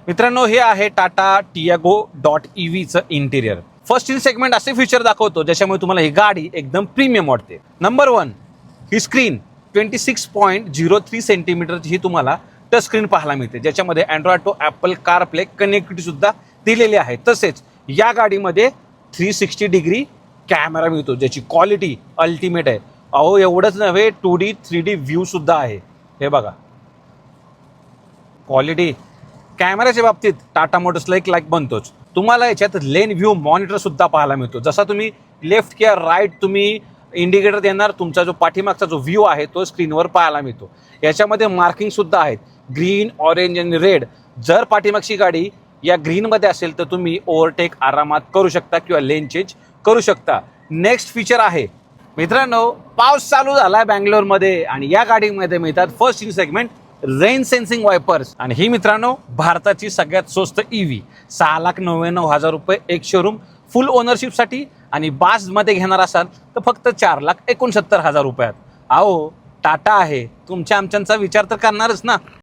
मित्रांनो, हे आहे टाटा टियागो .EVचं इंटिरियर. फर्स्ट इन सेगमेंट असे फीचर दाखवतो ज्याच्यामुळे तुम्हाला ही गाडी एकदम प्रीमियम वाटते. नंबर 1, ही स्क्रीन 26.03 सेंटीमीटरची ही तुम्हाला टच स्क्रीन पाहायला मिळते, ज्याच्यामध्ये Android to Apple CarPlay connectivity सुद्धा दिलेली आहे. तसेच या गाडीमध्ये 360 डिग्री कॅमेरा मिळतो, ज्याची क्वालिटी अल्टिमेट आहे. अहो, एवढंच नव्हे, 2D 3D व्ह्यू सुद्धा आहे. हे बघा, क्वालिटी कॅमेऱ्याच्या बाबतीत टाटा मोटर्सला एक लाईक बनतोच. तुम्हाला याच्यात लेन व्ह्यू मॉनिटर सुद्धा पाहायला मिळतो. जसा तुम्ही लेफ्ट किंवा राईट तुम्ही इंडिकेटर देणार, तुमचा जो पाठीमागचा जो व्ह्यू आहे तो स्क्रीनवर पाहायला मिळतो. याच्यामध्ये मार्किंग सुद्धा आहेत, ग्रीन, ऑरेंज आणि रेड. जर पाठीमागची गाडी या ग्रीनमध्ये असेल तर तुम्ही ओव्हरटेक आरामात करू शकता किंवा लेन चेंज करू शकता. नेक्स्ट फीचर आहे मित्रांनो, पाऊस चालू झाला आहे बँगलोरमध्ये आणि या गाडीमध्ये मिळतात first in segment rain sensing wipers. आणि ही मित्रांनो भारताची सगळ्यात स्वस्त EV, 6,99,000 रुपये एक शोरूम फुल ओनरशिपसाठी. आणि बासमध्ये घेणार असाल तर फक्त 4,69,000 रुपयात. अहो, टाटा आहे, तुमच्या आमच्यांचा विचार तर करणारच ना.